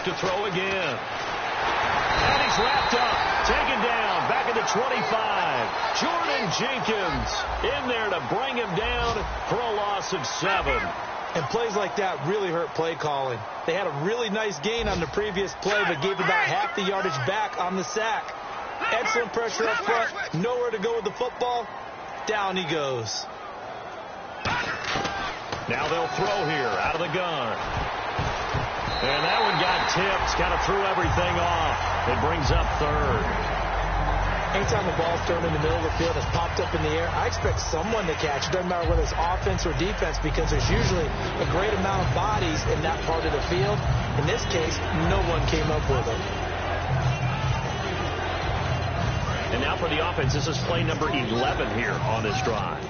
Speaker 2: to throw again. And he's wrapped up, taken down, back at the 25. Jordan Jenkins in there to bring him down for a loss of 7.
Speaker 3: And plays like that really hurt play calling. They had a really nice gain on the previous play, but gave about half the yardage back on the sack. Excellent pressure up front, nowhere to go with the football. Down he goes.
Speaker 2: Now they'll throw here out of the gun. And that one got tipped, kind of threw everything off. It brings up 3rd.
Speaker 3: Anytime the ball's thrown in the middle of the field, it's popped up in the air, I expect someone to catch. It doesn't matter whether it's offense or defense, because there's usually a great amount of bodies in that part of the field. In this case, no one came up with it.
Speaker 2: And now for the offense, this is play number 11 here on this drive.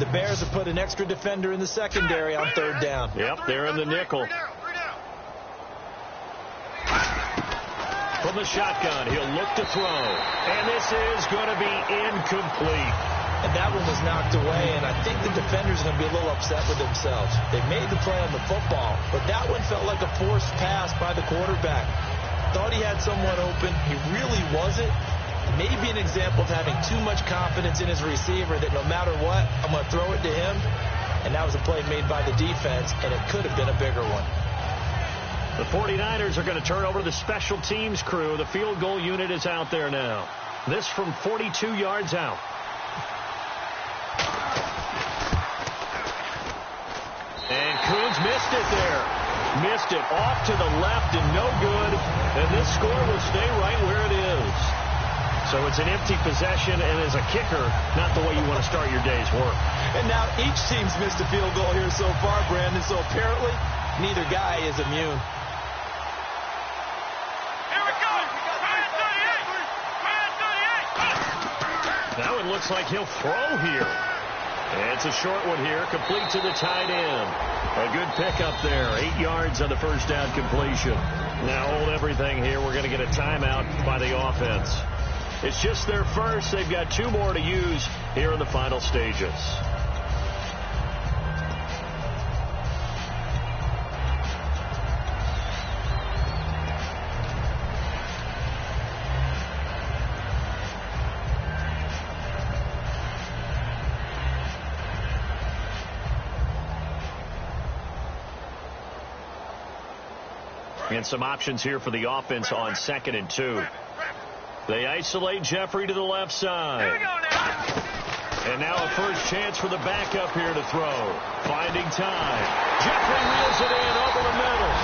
Speaker 3: The Bears have put an extra defender in the secondary on 3rd down.
Speaker 2: Yep, they're in the nickel. From the shotgun, he'll look to throw. And this is going to be incomplete.
Speaker 3: And that one was knocked away, and I think the defender's going to be a little upset with themselves. They made the play on the football, but that one felt like a forced pass by the quarterback. Thought he had someone open. He really wasn't. Maybe an example of having too much confidence in his receiver that no matter what, I'm going to throw it to him. And that was a play made by the defense, and it could have been a bigger one.
Speaker 2: The 49ers are going to turn over to the special teams crew. The field goal unit is out there now. This from 42 yards out. And Coons missed it there. Missed it off to the left and no good. And this score will stay right where it is. So it's an empty possession, and as a kicker, not the way you want to start your day's work.
Speaker 3: And now each team's missed a field goal here so far, Brandon. So apparently, neither guy is immune.
Speaker 2: That one looks like he'll throw here. And it's a short one here, complete to the tight end. A good pickup there, 8 yards on the first down completion. Now hold everything here. We're going to get a timeout by the offense. It's just their first. They've got 2 more to use here in the final stages. And some options here for the offense on 2nd and 2. They isolate Jeffrey to the left side. And now a first chance for the backup here to throw. Finding time. Jeffrey reels it in over the middle.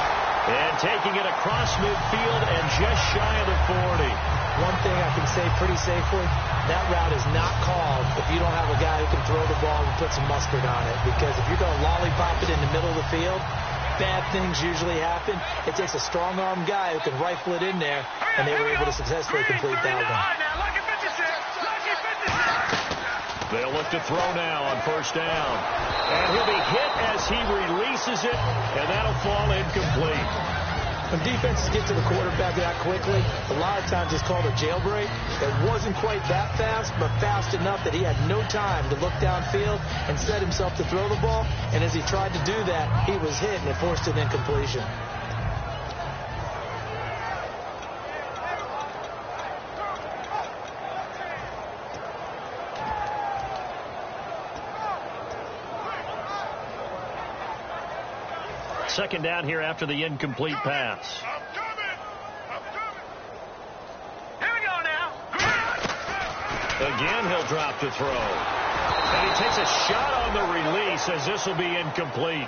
Speaker 2: And taking it across midfield and just shy of the 40.
Speaker 3: One thing I can say pretty safely, that route is not called if you don't have a guy who can throw the ball and put some mustard on it. Because if you're going to lollipop it in the middle of the field, bad things usually happen. It takes a strong-arm guy who can rifle it in there, and they were able to successfully complete that one.
Speaker 2: They'll look to throw now on first down. And he'll be hit as he releases it, and that'll fall incomplete.
Speaker 3: When defenses get to the quarterback that quickly, a lot of times it's called a jailbreak. It wasn't quite that fast, but fast enough that he had no time to look downfield and set himself to throw the ball. And as he tried to do that, he was hit, and it forced an incompletion.
Speaker 2: Second down here after the incomplete pass.
Speaker 4: I'm coming. Here we go now.
Speaker 2: Again, he'll drop to throw. And he takes a shot on the release as this will be incomplete.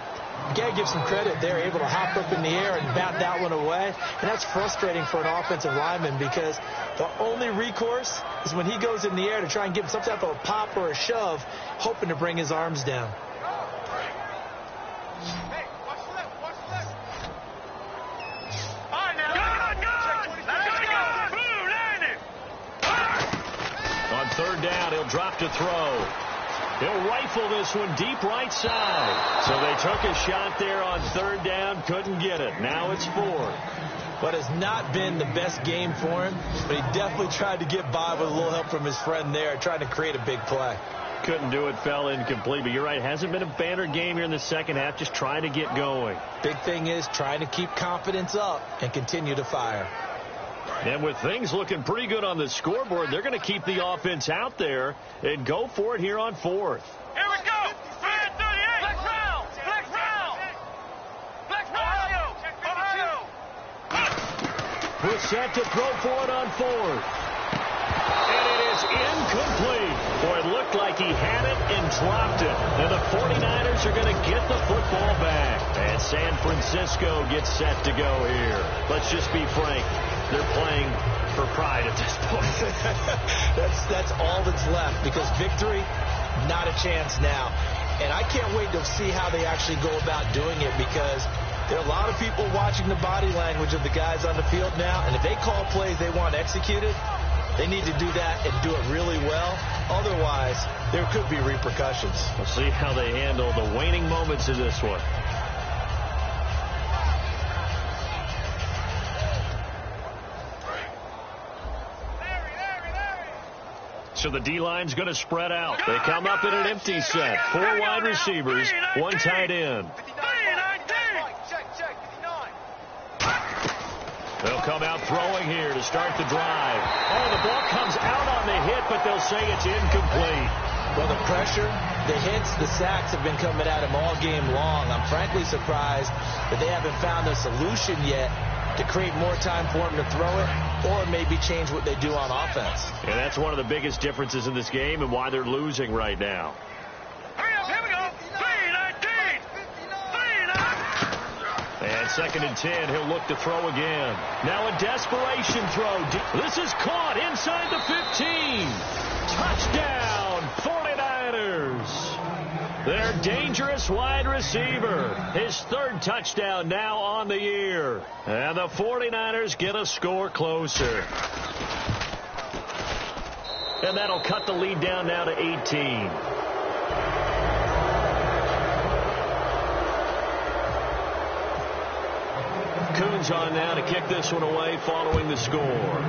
Speaker 3: You got to give some credit. They're able to hop up in the air and bat that one away. And that's frustrating for an offensive lineman because the only recourse is when he goes in the air to try and give him some type of a pop or a shove, hoping to bring his arms down.
Speaker 2: Third down, he'll drop to throw. He'll rifle this one deep right side. So they took a shot there on third down, couldn't get it. Now it's 4.
Speaker 3: But it's not been the best game for him, but he definitely tried to get by with a little help from his friend there, trying to create a big play.
Speaker 2: Couldn't do it, fell incomplete. But you're right, hasn't been a banner game here in the second half, just trying to get going.
Speaker 3: Big thing is trying to keep confidence up and continue to fire.
Speaker 2: And with things looking pretty good on the scoreboard, they're going to keep the offense out there and go for it here on fourth.
Speaker 4: Here we go. 38. Flex round. Flex round. Flex round. Ohio.
Speaker 2: We're set to throw for it on fourth. And it is incomplete. Boy, it looked like he had it and dropped it. And the 49ers are going to get the football back. And San Francisco gets set to go here. Let's just be frank. They're playing for pride at this point.
Speaker 3: That's all that's left, because victory, not a chance now. And I can't wait to see how they actually go about doing it, because there are a lot of people watching the body language of the guys on the field now, and if they call plays they want executed, they need to do that and do it really well. Otherwise, there could be repercussions.
Speaker 2: We'll see how they handle the waning moments of this one. So the D-line's going to spread out. They come up in an empty set. 4 wide receivers, 1 tight end. They'll come out throwing here to start the drive. Oh, the ball comes out on the hit, but they'll say it's incomplete.
Speaker 3: Well, the pressure, the hits, the sacks have been coming at him all game long. I'm frankly surprised that they haven't found a solution yet to create more time for him to throw it, or maybe change what they do on offense.
Speaker 2: And that's one of the biggest differences in this game and why they're losing right now.
Speaker 4: Hurry up, here we go. 3-19.
Speaker 2: And 2nd and 10, he'll look to throw again. Now a desperation throw. This is caught inside the 15. Touchdown, 49ers. Their dangerous wide receiver. His 3rd touchdown now on the year. And the 49ers get a score closer. And that'll cut the lead down now to 18. Coons on now to kick this one away following the score.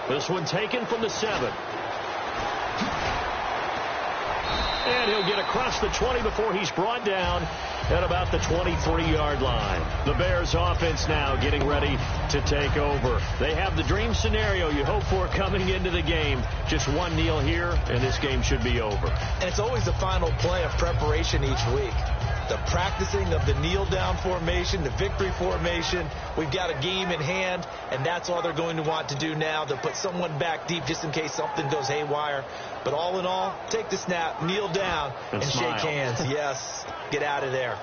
Speaker 2: This one taken from the 7. And he'll get across the 20 before he's brought down at about the 23-yard line. The Bears offense now getting ready to take over. They have the dream scenario you hope for coming into the game. Just one kneel here, and this game should be over.
Speaker 3: And it's always the final play of preparation each week. The practicing of the kneel-down formation, the victory formation. We've got a game in hand, and that's all they're going to want to do now. They'll put someone back deep just in case something goes haywire. But all in all, take the snap, kneel down, and shake hands. Yes, get out of there.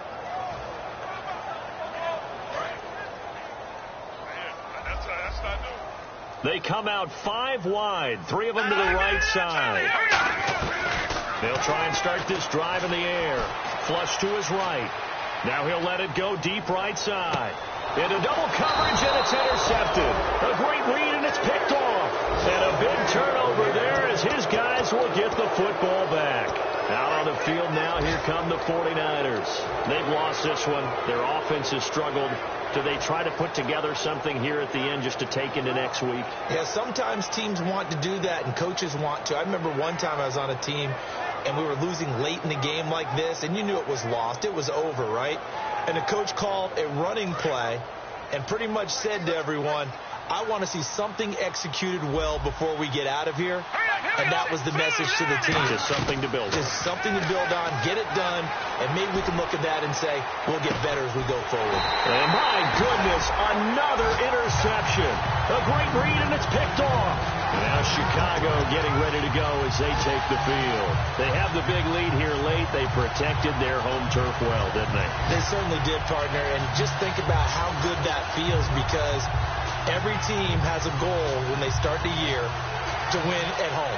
Speaker 2: They come out 5 wide, 3 of them to the right side. They'll try and start this drive in the air. Flush to his right. Now he'll let it go deep right side. Into double coverage, and it's intercepted. A great read, and it's picked off. And a big turnover there as his guys will get the football back. Out on the field now, here come the 49ers. They've lost this one. Their offense has struggled. Do they try to put together something here at the end just to take into next week?
Speaker 3: Yeah, sometimes teams want to do that, and coaches want to. I remember one time I was on a team, and we were losing late in the game like this, and you knew it was lost. It was over, right? And the coach called a running play and pretty much said to everyone, I want to see something executed well before we get out of here. And that was the message to the team.
Speaker 2: Just something to build on.
Speaker 3: Just something to build on, get it done, and maybe we can look at that and say, we'll get better as we go forward.
Speaker 2: And my goodness, another interception. A great read, and it's picked off. Now Chicago getting ready to go as they take the field. They have the big lead here late. They protected their home turf well, didn't they?
Speaker 3: They certainly did, partner. And just think about how good that feels, because every team has a goal when they start the year to win at home.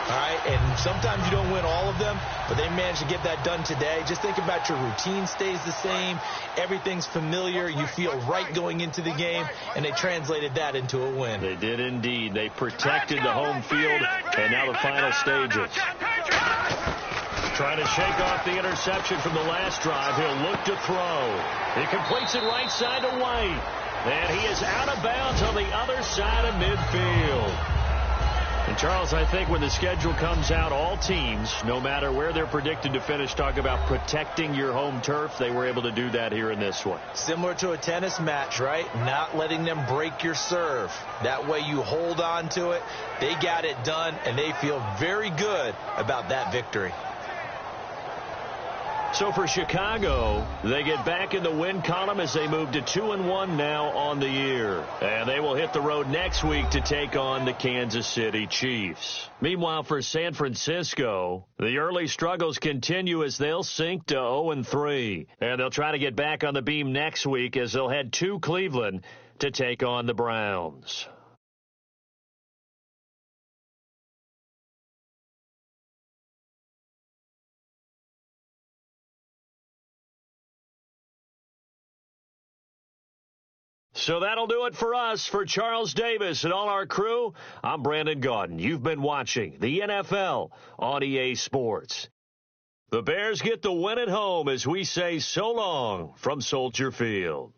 Speaker 3: All right, and sometimes you don't win all of them, but they managed to get that done today. Just think about your routine stays the same. Everything's familiar. You feel right going into the game, and they translated that into a win.
Speaker 2: They did indeed. They protected the home field, and now the final stages. Trying to shake off the interception from the last drive. He'll look to throw. He completes it right side to White. And he is out of bounds on the other side of midfield. And Charles, I think when the schedule comes out, all teams, no matter where they're predicted to finish, talk about protecting your home turf. They were able to do that here in this one.
Speaker 3: Similar to a tennis match, right? Not letting them break your serve. That way you hold on to it. They got it done, and they feel very good about that victory.
Speaker 2: So for Chicago, they get back in the win column as they move to 2-1 now on the year. And they will hit the road next week to take on the Kansas City Chiefs. Meanwhile, for San Francisco, the early struggles continue as they'll sink to 0-3. And they'll try to get back on the beam next week as they'll head to Cleveland to take on the Browns. So that'll do it for us. For Charles Davis and all our crew, I'm Brandon Gaudin. You've been watching the NFL on EA Sports. The Bears get the win at home as we say so long from Soldier Field.